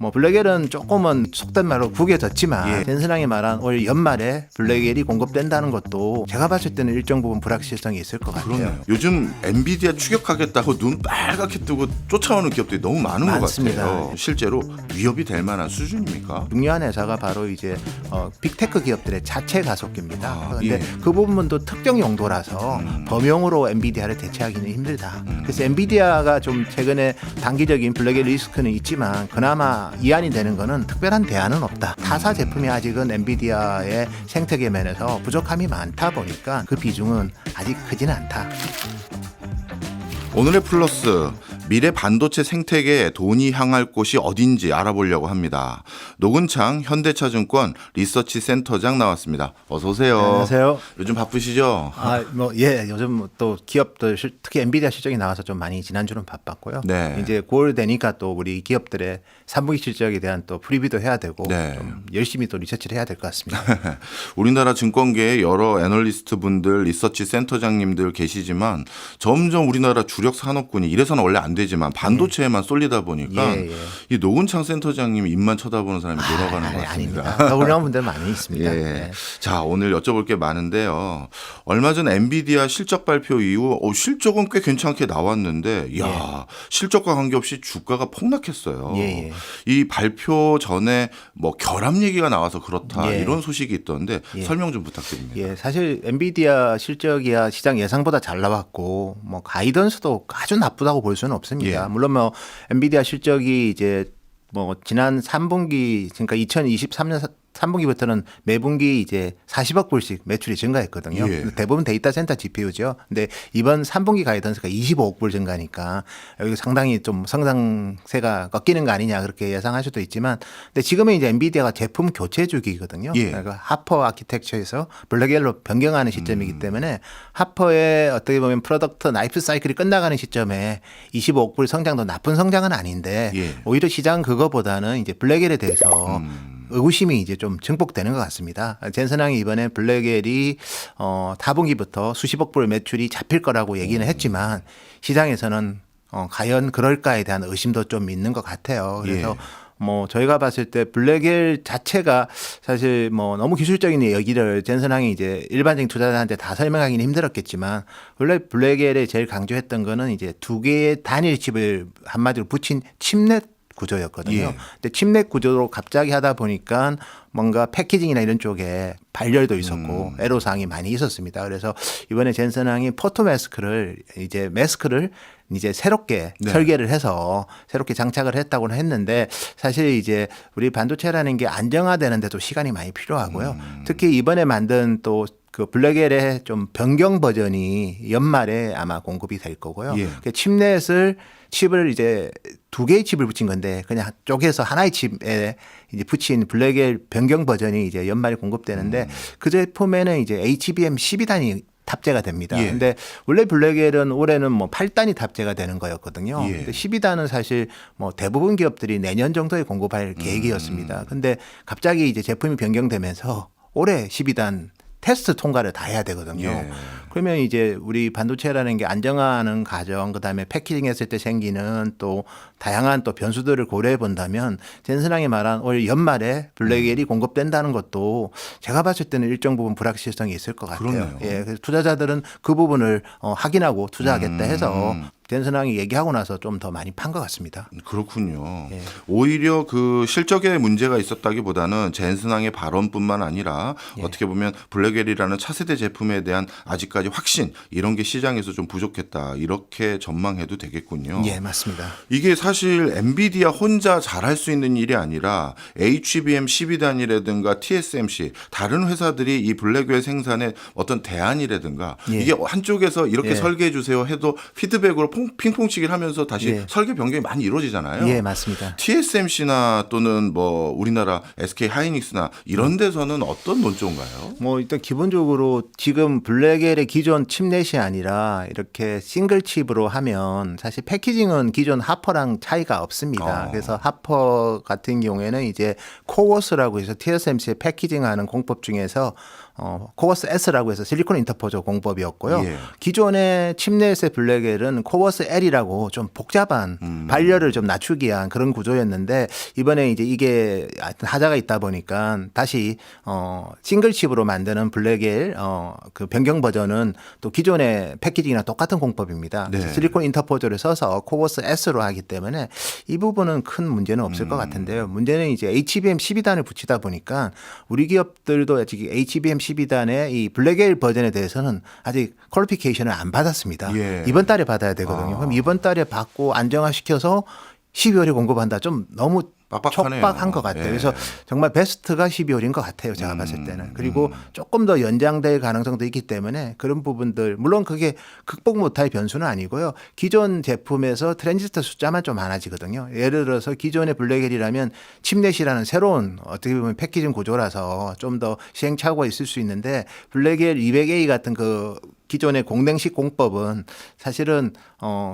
뭐 블랙엘은 조금은 속된 말로 구겨졌지만 젠슨항이 말한 올 연말에 블랙엘이 공급된다는 것도 제가 봤을 때는 일정 부분 불확실성이 있을 것 같아요. 그러네요. 요즘 엔비디아 추격하겠다고 눈 빨갛게 뜨고 쫓아오는 기업들이 너무 많은 많습니다. 것 같아요. 실제로 위협이 될 만한 수준입니까? 중요한 회사가 바로 이제 빅테크 기업들의 자체 가속기입니다. 그런데 예. 그 부분도 특정 용도라서 범용으로 엔비디아를 대체하기는 힘들다. 그래서 엔비디아가 좀 최근에 단기적인 블랙엘 리스크는 있지만 그나마 이안이 되는 거는 특별한 대안은 없다. 타사 제품이 아직은 엔비디아의 생태계 면에서 부족함이 많다 보니까 그 비중은 아직 크지는 않다. 오늘의 플러스, 미래 반도체 생태계에 돈이 향할 곳이 어딘지 알아보려고 합니다. 노근창 현대차증권 리서치 센터장 나왔습니다. 어서 오세요. 안녕하세요. 요즘 바쁘시죠? 요즘 또 기업들 특히 엔비디아 실적이 나와서 좀 많이 지난주는 바빴고요. 네. 이제 9월 되니까 또 우리 기업들의 3분기 실적에 대한 또 프리뷰도 해야 되고 네. 좀 열심히 또 리서치를 해야 될 것 같습니다. 우리나라 증권계에 여러 애널리스트 분들, 리서치 센터장님들 계시지만 점점 우리나라 주력 산업군이 이래서는 원래 안 되지만 반도체에만 쏠리다 보니까 이 노근창 센터장님 입만 쳐다보는 사람이 늘어가는 것 같습니다. 아닙니다. 훌륭한 분들 많이 있습니다. 예. 네. 자, 오늘 여쭤볼 게 많은데요. 얼마 전 엔비디아 실적 발표 이후 실적은 꽤 괜찮게 나왔는데 실적과 관계없이 주가가 폭락했어요. 예. 이 발표 전에 뭐 결합 얘기가 나와서 그렇다 예. 이런 소식이 있던데 설명 좀 부탁드립니다. 예, 사실 엔비디아 실적이야 시장 예상보다 잘 나왔고 뭐 가이던스도 아주 나쁘다고 볼 수는 없습니다. 예. 물론 뭐 엔비디아 실적이 이제 뭐 지난 3분기 그러니까 2023년 3분기부터는 매분기 이제 40억 불씩 매출이 증가했거든요. 예. 대부분 데이터 센터 GPU죠. 근데 이번 3분기 가이던스가 25억 불 증가니까 여기 상당히 좀 성장세가 꺾이는 거 아니냐 그렇게 예상할 수도 있지만 근데 지금은 이제 엔비디아가 제품 교체 주기거든요. 예. 그러니까 하퍼 아키텍처에서 블랙엘로 변경하는 시점이기 때문에 하퍼의 어떻게 보면 프로덕트 라이프 사이클이 끝나가는 시점에 25억 불 성장도 나쁜 성장은 아닌데 예. 오히려 시장 그거보다는 이제 블랙엘에 대해서 의구심이 이제 좀 증폭되는 것 같습니다. 젠슨항이 이번에 블랙엘이 타분기부터 수십억 불 매출이 잡힐 거라고 얘기는 했지만 시장에서는 과연 그럴까에 대한 의심도 좀 있는 것 같아요. 그래서 뭐 저희가 봤을 때 블랙엘 자체가 사실 뭐 너무 기술적인 얘기를 젠슨항이 이제 일반적인 투자자한테 다 설명하기는 힘들었겠지만 원래 블랙엘에 제일 강조했던 거는 이제 두 개의 단일 칩을 한마디로 붙인 칩넷 구조였거든요. 예. 근데 칩넷 구조로 갑자기 하다 보니까 뭔가 패키징이나 이런 쪽에 발열도 있었고 애로사항이 많이 있었습니다. 그래서 이번에 젠슨항이 포토마스크를 이제 새롭게 설계를 해서 새롭게 장착을 했다고는 했는데 사실 이제 우리 반도체라는 게 안정화되는데도 시간이 많이 필요하고요. 특히 이번에 만든 또 그 블랙엘의 좀 변경 버전이 연말에 아마 공급이 될 거고요. 그 칩을 이제 두 개의 칩을 붙인 건데 그냥 쪼개서 하나의 칩에 이제 붙인 블랙엘 변경 버전이 이제 연말에 공급되는데 그 제품에는 이제 HBM 12단이 탑재가 됩니다. 근데 원래 블랙엘은 올해는 뭐 8단이 탑재가 되는 거였거든요. 근데 12단은 사실 뭐 대부분 기업들이 내년 정도에 공급할 계획이었습니다. 근데 갑자기 이제 제품이 변경되면서 올해 12단 테스트 통과를 다 해야 되거든요. 그러면 이제 우리 반도체라는 게 안정화하는 과정, 그다음에 패키징했을 때 생기는 또 다양한 또 변수들을 고려해 본다면 젠슨항이 말한 올 연말에 블랙엘이 공급된다는 것도 제가 봤을 때는 일정 부분 불확실성이 있을 것 같아요. 그러네요. 예, 그래서 투자자들은 그 부분을 확인하고 투자하겠다 해서 젠슨항이 얘기하고 나서 좀 더 많이 판 것 같습니다. 그렇군요. 오히려 그 실적에 문제가 있었다기보다는 젠슨항의 발언뿐만 아니라 어떻게 보면 블랙엘이라는 차세대 제품에 대한 아직까지 확신 이런 게 시장에서 좀 부족했다 이렇게 전망해도 되겠군요. 예, 맞습니다. 이게 사실 엔비디아 혼자 잘할 수 있는 일이 아니라 HBM 12단이라든가 TSMC 다른 회사들이 이 블랙웰 생산에 어떤 대안이라든가 이게 한쪽에서 이렇게 설계해 주세요 해도 피드백으로 핑퐁치기를 하면서 다시 설계 변경이 많이 이루어지잖아요. 예, 맞습니다. TSMC나 또는 뭐 우리나라 SK 하이닉스나 이런 데서는 어떤 논조인가요? 뭐 일단 기본적으로 지금 블랙엘의 기존 칩넷이 아니라 이렇게 싱글 칩으로 하면 사실 패키징은 기존 하퍼랑 차이가 없습니다. 그래서 하퍼 같은 경우에는 이제 코워스라고 해서 TSMC의 패키징하는 공법 중에서 코버스 S라고 해서 실리콘 인터포저 공법이었고요. 예. 기존의 칩넷의 블랙엘은 코버스 L이라고 좀 복잡한 발열을 좀 낮추기 위한 그런 구조였는데 이번에 이제 이게 하여튼 하자가 있다 보니까 다시 싱글 칩으로 만드는 블랙엘 그 변경 버전은 또 기존의 패키징이랑 똑같은 공법입니다. 네. 그래서 실리콘 인터포저를 써서 코버스 S로 하기 때문에 이 부분은 큰 문제는 없을 것 같은데요. 문제는 이제 HBM 12단을 붙이다 보니까 우리 기업들도 아직 HBM 12단의 이 블랙엘 버전에 대해서는 아직 퀄리피케이션을 안 받았습니다. 예. 이번 달에 받아야 되거든요. 그럼 이번 달에 받고 안정화시켜서 12월에 공급한다. 좀 너무 빡빡하네요. 촉박한 것 같아요. 예. 그래서 정말 베스트가 12월인 것 같아요. 제가 봤을 때는. 그리고 조금 더 연장될 가능성도 있기 때문에 그런 부분들 물론 그게 극복 못할 변수는 아니고요. 기존 제품에서 트랜지스터 숫자만 좀 많아지거든요. 예를 들어서 기존의 블랙엘이라면 칩넷이라는 새로운 어떻게 보면 패키징 구조라서 좀 더 시행착오가 있을 수 있는데 블랙엘 200A 같은 그 기존의 공랭식 공법은 사실은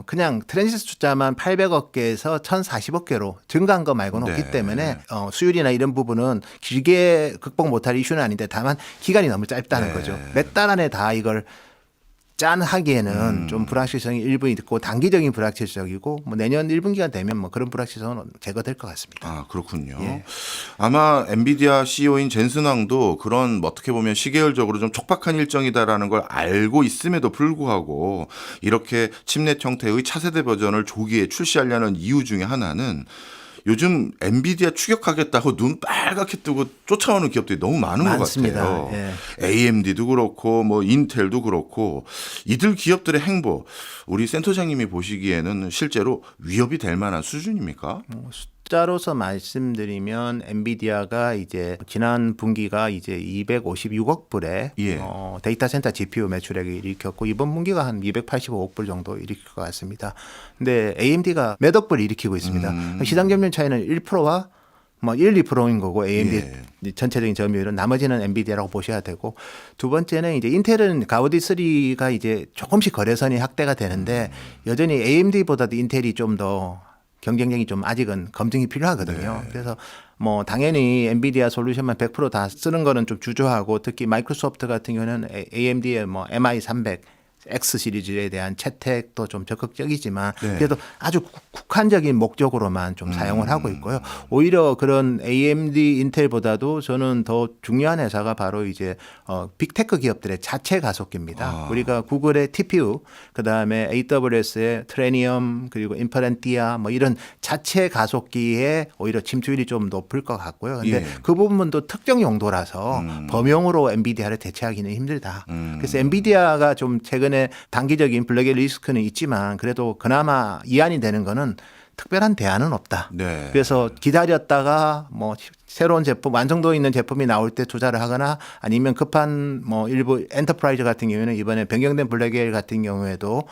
그냥 트랜지스터 숫자만 800억 개에서 1040억 개로 증가한 거 말고는 네. 없기 때문에 수율이나 이런 부분은 길게 극복 못할 이슈는 아닌데 다만 기간이 너무 짧다는 네. 거죠. 몇 달 안에 다 이걸 짠 하기에는 좀 불확실성이 일부 있고 단기적인 불확실성이고 뭐 내년 1분기가 되면 뭐 그런 불확실성은 제거될 것 같습니다. 아, 그렇군요. 예. 아마 엔비디아 CEO인 젠슨 왕도 그런 뭐 어떻게 보면 시계열적으로 좀 촉박한 일정이다라는 걸 알고 있음에도 불구하고 이렇게 칩넷 형태의 차세대 버전을 조기에 출시하려는 이유 중에 하나는 요즘 엔비디아 추격하겠다고 눈 빨갛게 뜨고 쫓아오는 기업들이 너무 많은 많습니다. 것 같아요. 예. AMD도 그렇고 뭐 인텔도 그렇고 이들 기업들의 행보 우리 센터장님이 보시기에는 실제로 위협이 될 만한 수준입니까? 숫자로서 말씀드리면 엔비디아가 이제 지난 분기가 이제 256억 불의 예. 데이터 센터 GPU 매출액을 일으켰고 이번 분기가 한 285억 불 정도 일으킬 것 같습니다. 근데 AMD가 몇억 불 일으키고 있습니다. 시장 점유율 차이는 1%와 뭐 1, 2%인 거고 AMD 전체적인 점유율은 나머지는 엔비디아라고 보셔야 되고 두 번째는 이제 인텔은 가우디 3가 이제 조금씩 거래선이 확대가 되는데 여전히 AMD보다도 인텔이 좀 더 경쟁력이 좀 아직은 검증이 필요하거든요. 그래서 뭐 당연히 엔비디아 솔루션만 100% 다 쓰는 거는 좀 주저하고 특히 마이크로소프트 같은 경우는 AMD의 뭐 MI300 X 시리즈에 대한 채택도 좀 적극적이지만 네. 그래도 아주 국한적인 목적으로만 좀 사용을 하고 있고요. 오히려 그런 AMD, 인텔보다도 저는 더 중요한 회사가 바로 이제 빅테크 기업들의 자체 가속기입니다. 우리가 구글의 TPU, 그다음에 AWS의 트레니엄, 그리고 인퍼렌티아 뭐 이런 자체 가속기에 오히려 침투율이 좀 높을 것 같고요. 근데 예. 그 부분도 특정 용도라서 범용으로 엔비디아를 대체하기는 힘들다. 그래서 엔비디아가 좀 최근에 단기적인 블랙엘 리스크는 있지만 그래도 그나마 이안이 되는 거는 특별한 대안은 없다. 네. 그래서 기다렸다가 뭐 새로운 제품 완성도 있는 제품이 나올 때 투자를 하거나 아니면 급한 뭐 일부 엔터프라이즈 같은 경우에는 이번에 변경된 블랙엘 같은 경우에도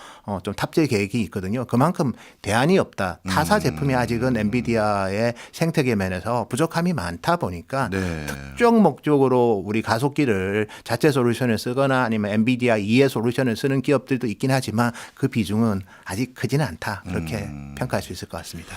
좀 탑재 계획이 있거든요. 그만큼 대안이 없다. 타사 제품이 아직은 엔비디아의 생태계 면에서 부족함이 많다 보니까 네. 특정 목적으로 우리 가속기를 자체 솔루션을 쓰거나 아니면 엔비디아 이해 솔루션을 쓰는 기업들도 있긴 하지만 그 비중은 아직 크지는 않다. 그렇게 평가할 수 있을 것 같습니다.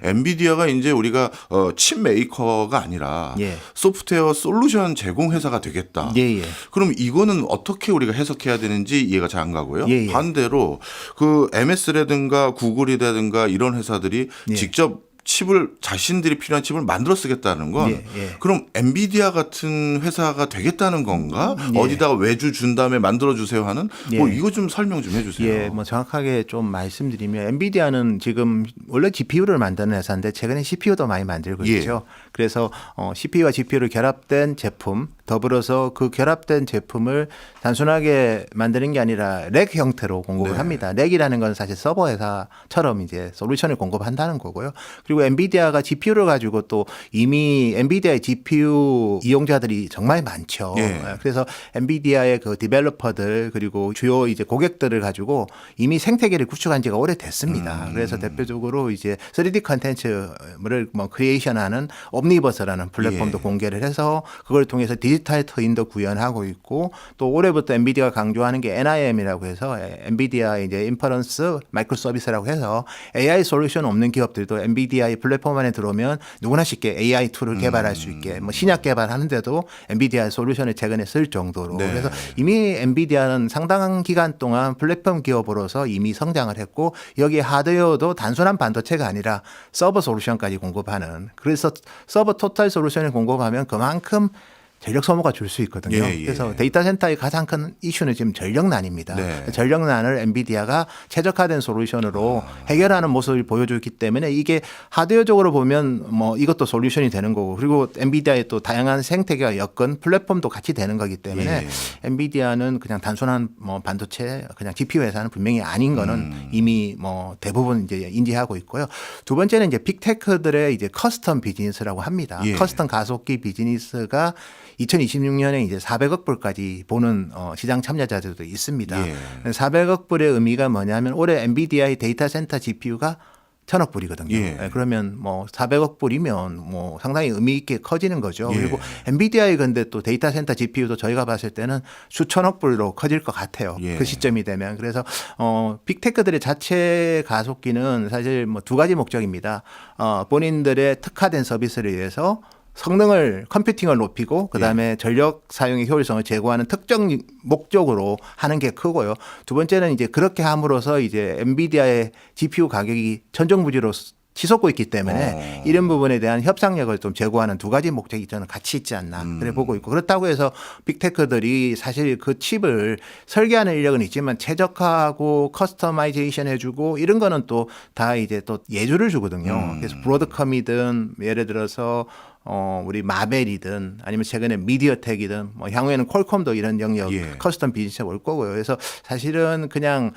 엔비디아가 이제 우리가 칩 메이커가 아니라 예. 소프트웨어 솔루션 제공 회사가 되겠다. 예. 그럼 이거는 어떻게 우리가 해석해야 되는지 이해가 잘 안 가고요. 예. 반대로 그 MS라든가 구글이라든가 이런 회사들이 예. 직접 칩을 자신들이 필요한 칩을 만들어 쓰겠다는 건 예. 그럼 엔비디아 같은 회사가 되겠다는 건가? 예. 어디다가 외주 준 다음에 만들어 주세요 하는 뭐 예. 이거 좀 설명 좀 해주세요. 예, 뭐 정확하게 좀 말씀드리면 엔비디아는 지금 원래 GPU를 만드는 회사인데 최근에 CPU도 많이 만들고 예. 있죠. 그래서 CPU와 GPU를 결합된 제품 더불어서 그 결합된 제품을 단순하게 만드는 게 아니라 렉 형태로 공급을 네. 합니다. 렉이라는 건 사실 서버 회사처럼 이제 솔루션을 공급한다는 거고요. 그리고 엔비디아가 GPU를 가지고 또 이미 엔비디아의 GPU 이용자들이 정말 많죠. 예. 그래서 엔비디아의 그 디벨로퍼들 그리고 주요 이제 고객들을 가지고 이미 생태계를 구축한 지가 오래됐습니다. 그래서 대표적으로 이제 3D 컨텐츠를 뭐 크리에이션하는 옴니버스라는 플랫폼도 예. 공개를 해서 그걸 통해서 디지털 디지털 트윈도 구현하고 있고 또 올해부터 엔비디아가 강조하는 게 NIM이라고 해서 엔비디아 이제 인퍼런스 마이크로 서비스라고 해서 AI 솔루션 없는 기업들도 엔비디아의 플랫폼 안에 들어오면 누구나 쉽게 AI 툴을 개발할 수 있게 뭐 신약 개발하는데도 엔비디아 솔루션을 최근에 쓸 정도로 네. 그래서 이미 엔비디아는 상당한 기간 동안 플랫폼 기업으로서 이미 성장을 했고 여기 하드웨어도 단순한 반도체가 아니라 서버 솔루션까지 공급하는 그래서 서버 토탈 솔루션을 공급하면 그만큼 전력 소모가 줄 수 있거든요. 예, 예. 그래서 데이터 센터의 가장 큰 이슈는 지금 전력난입니다. 네. 전력난을 엔비디아가 최적화된 솔루션으로 해결하는 모습을 보여주기 때문에 이게 하드웨어적으로 보면 뭐 이것도 솔루션이 되는 거고 그리고 엔비디아의 또 다양한 생태계와 여건 플랫폼도 같이 되는 거기 때문에 예. 엔비디아는 그냥 단순한 뭐 반도체 그냥 GPU 회사는 분명히 아닌 거는 이미 뭐 대부분 이제 인지하고 있고요. 두 번째는 이제 빅테크들의 이제 커스텀 비즈니스라고 합니다. 예. 커스텀 가속기 비즈니스가 2026년에 이제 400억 불까지 보는 시장 참여자들도 있습니다. 예. 400억 불의 의미가 뭐냐면 올해 엔비디아의 데이터 센터 GPU가 1,000억 불이거든요. 예. 그러면 뭐 400억 불이면 뭐 상당히 의미 있게 커지는 거죠. 예. 그리고 엔비디아의 근데 또 데이터 센터 GPU도 저희가 봤을 때는 수천억 불로 커질 것 같아요. 예. 그 시점이 되면. 그래서 빅테크들의 자체 가속기는 사실 뭐 두 가지 목적입니다. 본인들의 특화된 서비스를 위해서 성능을 컴퓨팅을 높이고 그다음에 전력 사용의 효율성을 제고하는 특정 목적으로 하는 게 크고요. 두 번째는 이제 그렇게 함으로써 이제 엔비디아의 GPU 가격이 천정부지로 치솟고 있기 때문에 이런 부분에 대한 협상력을 좀 제고하는 두 가지 목적이 저는 같이 있지 않나 그래 보고 있고 그렇다고 해서 빅테크들이 사실 그 칩을 설계하는 인력은 있지만 최적화하고 커스터마이제이션 해주고 이런 거는 또 다 이제 또 예주를 주거든요. 그래서 브로드컴이든 예를 들어서 우리 마벨이든 아니면 최근에 미디어텍이든 뭐 향후에는 퀄컴도 이런 영역 예. 커스텀 비즈니스에 올 거고요. 그래서 사실은 그냥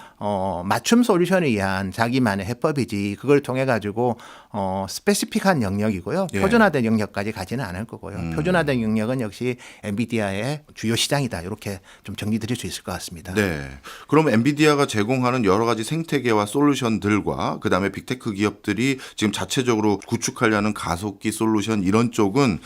맞춤 솔루션에 의한 자기만의 해법이지 그걸 통해 가지고 스페시픽한 영역이고요. 예. 표준화된 영역까지 가지는 않을 거고요. 표준화된 영역은 역시 엔비디아의 주요 시장이다. 이렇게 좀 정리드릴 수 있을 것 같습니다. 네. 그럼 엔비디아가 제공하는 여러 가지 생태계와 솔루션들과 그다음에 빅테크 기업들이 지금 자체적으로 구축하려는 가속기 솔루션 이런 쪽은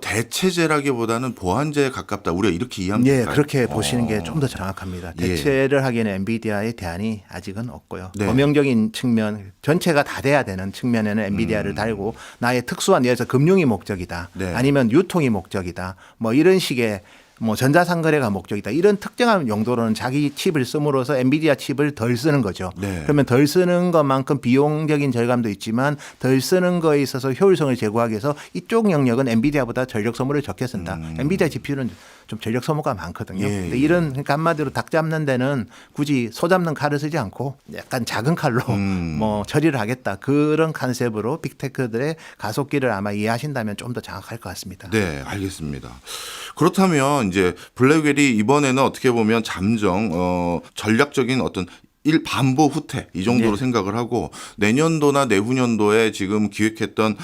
대체제라기보다는 보완제에 가깝다. 우리가 이렇게 이해하면 예, 될까요? 그렇게 보시는 게 좀 더 정확합니다. 예. 대체를 하기에는 엔비디아의 대안이 아직은 없고요. 네. 범용적인 측면, 전체가 다 돼야 되는 측면에는 엔비디아를 달고 나의 특수한 예를 들어서 금융이 목적이다. 네. 아니면 유통이 목적이다. 뭐 이런 식의 뭐 전자상거래가 목적이다. 이런 특정한 용도로는 자기 칩을 씀으로써 엔비디아 칩을 덜 쓰는 거죠. 네. 그러면 덜 쓰는 것만큼 비용적인 절감도 있지만 덜 쓰는 거에 있어서 효율성을 제고하기 위해서 이쪽 영역은 엔비디아보다 전력 소모를 적게 쓴다. 엔비디아 GPU는 좀 전력 소모가 많거든요. 예, 근데 예. 이런 그러니까 한마디로 닭 잡는 데는 굳이 소 잡는 칼을 쓰지 않고 약간 작은 칼로 뭐 처리를 하겠다. 그런 컨셉으로 빅테크들의 가속기를 아마 이해하신다면 좀 더 정확할 것 같습니다. 네, 알겠습니다. 그렇다면 이제 블랙웰이 이번에는 어떻게 보면 잠정 전략적인 어떤 반보 후퇴 이 정도로 네. 생각을 하고 내년도나 내후년도에 지금 기획했던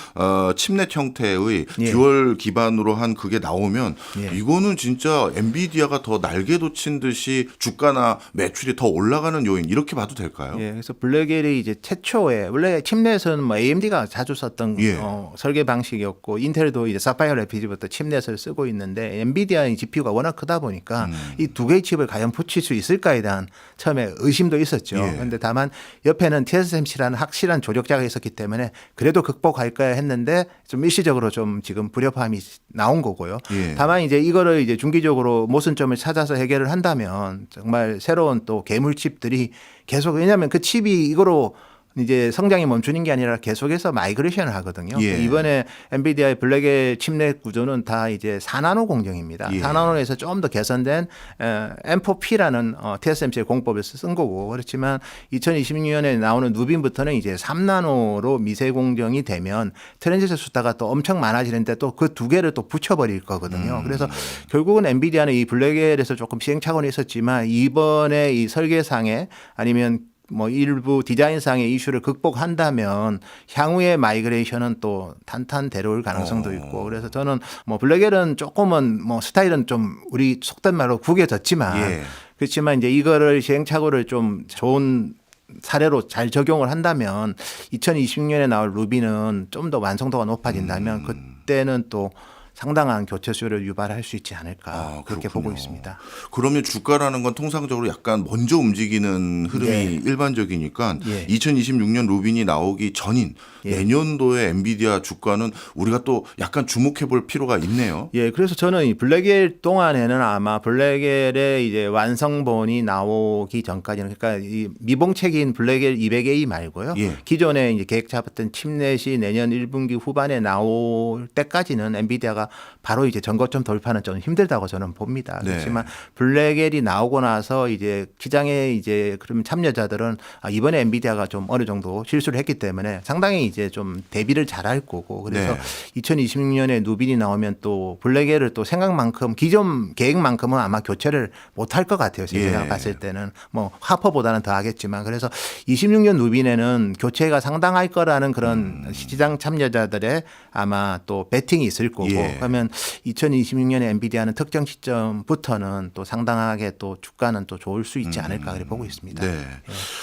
칩넷 형태의 예. 듀얼 기반으로 한 그게 나오면 예. 이거는 진짜 엔비디아가 더 날개도 친 듯이 주가나 매출이 더 올라가는 요인 이렇게 봐도 될까요? 예, 그래서 블랙웰이 이제 최초에 원래 칩넷은 뭐 AMD가 자주 썼던 예. 설계 방식이었고 인텔도 이제 사파이어 래피드부터 칩넷을 쓰고 있는데 엔비디아의 GPU가 워낙 크다 보니까 이 두 개의 칩을 과연 붙일 수 있을까에 대한 처음에 의심도 있었죠. 예. 그런데 다만 옆에는 TSMC라는 확실한 조력자가 있었기 때문에 그래도 극복할까 했는데 좀 일시적으로 좀 지금 불협화음이 나온 거고요. 예. 다만 이제 이거를 이제 중기적으로 모순점을 찾아서 해결을 한다면 정말 새로운 또 괴물칩들이 계속 왜냐하면 그 칩이 이거로 이제 성장이 멈추는 게 아니라 계속해서 마이그레이션을 하거든요. 예. 이번에 엔비디아의 블랙의 칩넷 구조는 다 이제 4나노 공정입니다. 예. 4나노에서 좀 더 개선된 M4P라는 TSMC의 공법을 쓴 거고 그렇지만 2026년에 나오는 누빈부터는 이제 3나노로 미세 공정이 되면 트랜지스터 숫자가 또 엄청 많아지는데 또 그 두 개를 또 붙여버릴 거거든요. 그래서 결국은 엔비디아는 이 블랙에서 조금 시행착오는 있었지만 이번에 이 설계상에 아니면 뭐 일부 디자인상의 이슈를 극복한다면 향후의 마이그레이션은 또 탄탄대로일 가능성도 있고 그래서 저는 뭐 블랙엘은 조금은 뭐 스타일은 좀 우리 속된 말로 구겨졌지만 예. 그렇지만 이제 이거를 시행착오를 좀 좋은 사례로 잘 적용을 한다면 2026년에 나올 루비는 좀 더 완성도가 높아진다면 그때는 또 상당한 교체 수요를 유발할 수 있지 않을까 그렇게 그렇군요. 보고 있습니다. 그러면 주가라는 건 통상적으로 약간 먼저 움직이는 흐름이 네. 일반적이니까 예. 2026년 루빈이 나오기 전인 예. 내년도에 엔비디아 주가는 우리가 또 약간 주목해 볼 필요가 있네요. 예, 그래서 저는 이 블랙엘 동안에는 아마 블랙엘의 이제 완성본이 나오기 전까지는 그러니까 이 미봉책인 블랙엘 200A 말고요. 예. 기존에 이제 계획 잡았던 칩넷이 내년 1분기 후반에 나올 때까지는 엔비디아가 바로 이제 전고점 돌파는 좀 힘들다고 저는 봅니다. 네. 그렇지만 블랙엘이 나오고 나서 이제 시장에 이제 그러면 참여자들은 이번에 엔비디아가 좀 어느 정도 실수를 했기 때문에 상당히 이제 좀 대비를 잘할 거고 그래서 네. 2026년에 누빈이 나오면 또 블랙엘을 또 생각만큼 기존 계획만큼은 아마 교체를 못할 것 같아요. 제가 예. 봤을 때는 뭐 하퍼보다는 더 하겠지만 그래서 26년 누빈에는 교체가 상당할 거라는 그런 시장 참여자들의 아마 또 배팅이 있을 거고 예. 그러면 2026년에 엔비디아는 특정 시점부터는 또 상당하게 또 주가는 또 좋을 수 있지 않을까 그렇게 보고 있습니다. 네.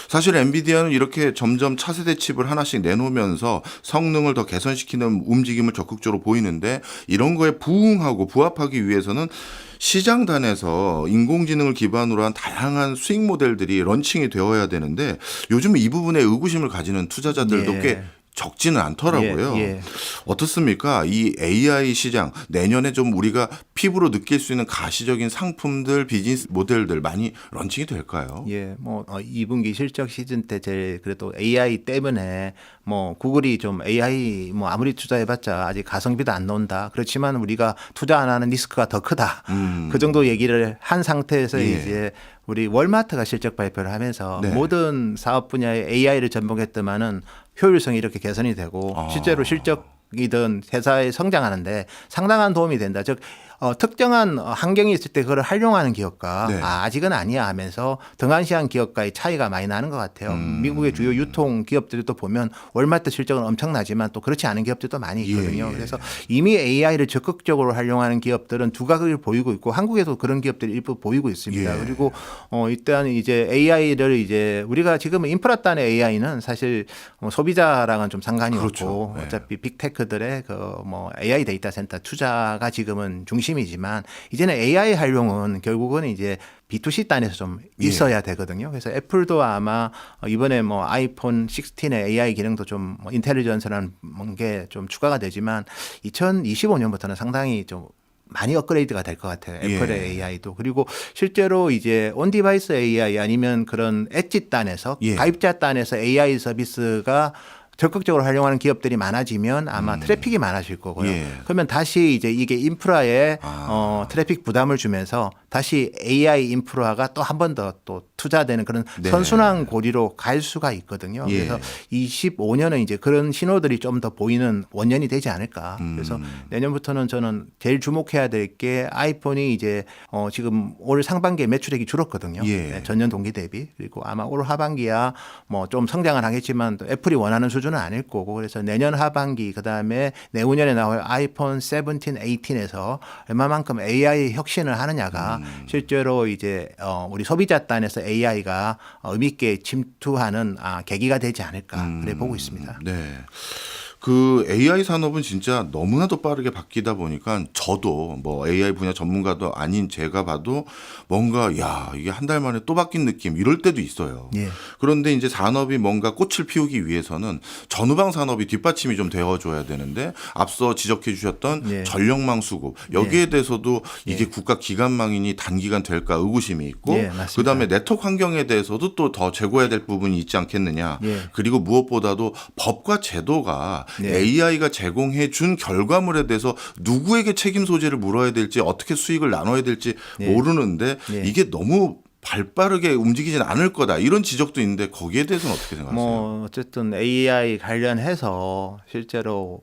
사실 엔비디아는 이렇게 점점 차세대 칩을 하나씩 내놓으면서 성능을 더 개선시키는 움직임을 적극적으로 보이는데 이런 거에 부응하고 부합하기 위해서는 시장단에서 인공지능을 기반으로 한 다양한 수익 모델들이 런칭이 되어야 되는데 요즘 이 부분에 의구심을 가지는 투자자들도 예. 꽤 적지는 않더라고요. 예, 예. 어떻습니까? 이 AI 시장 내년에 좀 우리가 피부로 느낄 수 있는 가시적인 상품들, 비즈니스 모델들 많이 런칭이 될까요? 예, 뭐 2분기 실적 시즌 때 제일 그래도 AI 때문에 뭐 구글이 좀 AI 뭐 아무리 투자해봤자 아직 가성비도 안 나온다. 그렇지만 우리가 투자 안 하는 리스크가 더 크다. 그 정도 얘기를 한 상태에서 예. 이제 우리 월마트가 실적 발표를 하면서 네. 모든 사업 분야에 AI를 접목했더만은 효율성이 이렇게 개선이 되고 실제로 실적이든 회사에 성장하는데 상당한 도움이 된다. 즉 특정한 환경이 있을 때 그걸 활용하는 기업과 네. 아직은 아니야 하면서 등한시한 기업과의 차이가 많이 나는 것 같아요. 미국의 주요 유통 기업들도 보면 월마트 실적은 엄청나지만 또 그렇지 않은 기업들도 많이 있거든요. 예. 그래서 이미 AI를 적극적으로 활용하는 기업들은 두각을 보이고 있고 한국에도 그런 기업들이 일부 보이고 있습니다. 예. 그리고 일단 이제 AI를 이제 우리가 지금 인프라단의 AI는 사실 소비자랑은 좀 상관이 그렇죠. 없고 네. 어차피 빅테크들의 그 뭐 AI 데이터 센터 투자가 지금은 중심이지만 이제는 AI 활용은 결국은 이제 B2C 단에서 좀 있어야 되거든요. 그래서 애플도 아마 이번에 뭐 아이폰 16의 AI 기능도 좀 인텔리전스라는 게 좀 추가가 되지만 2025년부터는 상당히 좀 많이 업그레이드가 될 것 같아요. 애플의 예. AI도. 그리고 실제로 이제 온 디바이스 AI 아니면 그런 엣지 단에서 예. 가입자 단에서 AI 서비스가 적극적으로 활용하는 기업들이 많아지면 아마 트래픽이 많아질 거고요. 예. 그러면 다시 이제 이게 인프라에 트래픽 부담을 주면서 다시 AI 인프라가 또 한 번 더 또 투자되는 그런 네. 선순환 고리로 갈 수가 있거든요. 예. 그래서 25년은 이제 그런 신호들이 좀 더 보이는 원년이 되지 않을까. 그래서 내년부터는 저는 제일 주목해야 될 게 아이폰이 이제 지금 올 상반기에 매출액이 줄었거든요. 예. 네, 전년 동기 대비. 그리고 아마 올 하반기야 뭐 좀 성장을 하겠지만 또 애플이 원하는 수준은 아닐 거고 그래서 내년 하반기 그다음에 내후년에 나올 아이폰 17, 18에서 얼마만큼 AI 혁신을 하느냐가 실제로 이제 우리 소비자 단에서 AI가 의미 있게 침투하는 계기가 되지 않을까 그래 보고 있습니다. 네. 그 AI 산업은 진짜 너무나도 빠르게 바뀌다 보니까 저도 뭐 AI 분야 전문가도 아닌 제가 봐도 뭔가 야 이게 한 달 만에 또 바뀐 느낌 이럴 때도 있어요. 예. 그런데 이제 산업이 뭔가 꽃을 피우기 위해서는 전후방 산업이 뒷받침이 좀 되어줘야 되는데 앞서 지적해 주셨던 예. 전력망 수급 여기에 대해서도 이게 국가 기관망이니 단기간 될까 의구심이 있고 예, 맞습니다. 그다음에 네트워크 환경에 대해서도 또 더 제고해야 될 부분이 있지 않겠느냐. 예. 그리고 무엇보다도 법과 제도가 네. AI가 제공해 준 결과물에 대해서 누구에게 책임 소재를 물어야 될지 어떻게 수익을 나눠야 될지 모르는데 네. 이게 너무 발빠르게 움직이진 않을 거다 이런 지적도 있는데 거기에 대해서는 어떻게 생각하세요? 뭐 어쨌든 AI 관련해서 실제로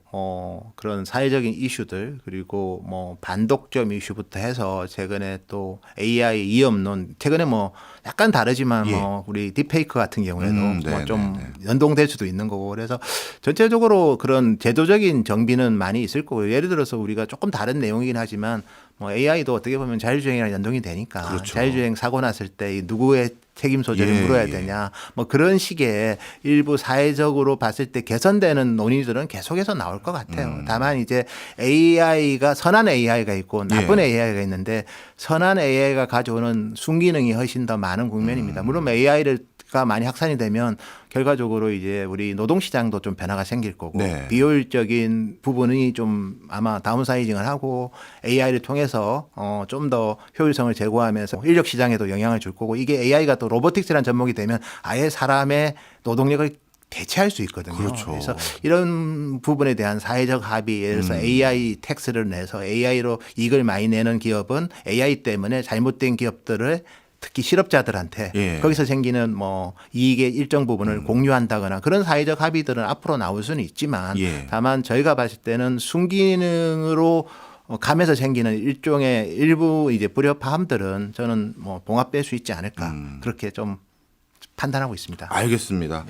그런 사회적인 이슈들 그리고 뭐 반독점 이슈부터 해서 최근에 또 AI 위험론 최근에 뭐 약간 다르지만 예. 뭐 우리 딥페이크 같은 경우에도 네, 뭐 좀 네, 연동될 수도 있는 거고 그래서 전체적으로 그런 제도적인 정비는 많이 있을 거고요. 예를 들어서 우리가 조금 다른 내용이긴 하지만 뭐 AI도 어떻게 보면 자율주행이랑 연동이 되니까 그렇죠. 자율주행 사고 났을 때 누구의 책임 소재를 예, 물어야 예. 되냐 뭐 그런 식의 일부 사회적으로 봤을 때 개선되는 논의들은 계속해서 나올 것 같아요. 다만 이제 AI가 선한 AI가 있고 나쁜 예. AI가 있는데 선한 AI가 가져오는 순기능이 훨씬 더 많은 국면입니다. 물론 AI가 많이 확산이 되면 결과적으로 이제 우리 노동시장도 좀 변화가 생길 거고 네. 비효율적인 부분이 좀 아마 다운사이징을 하고 AI를 통해서 좀 더 효율성을 제고하면서 인력 시장에도 영향을 줄 거고 이게 AI가 또 로보틱스라는 접목이 되면 아예 사람의 노동력을 대체할 수 있거든요. 그렇죠. 그래서 이런 부분에 대한 사회적 합의, 예를 들어서 AI 텍스를 내서 AI로 이익을 많이 내는 기업은 AI 때문에 잘못된 기업들을 특히 실업자들한테 예. 거기서 생기는 뭐 이익의 일정 부분을 공유한다거나 그런 사회적 합의들은 앞으로 나올 수는 있지만 예. 다만 저희가 봤을 때는 순기능으로 감에서 생기는 일종의 일부 이제 불협화음들은 저는 뭐 봉합될 수 있지 않을까 그렇게 좀 판단하고 있습니다. 알겠습니다.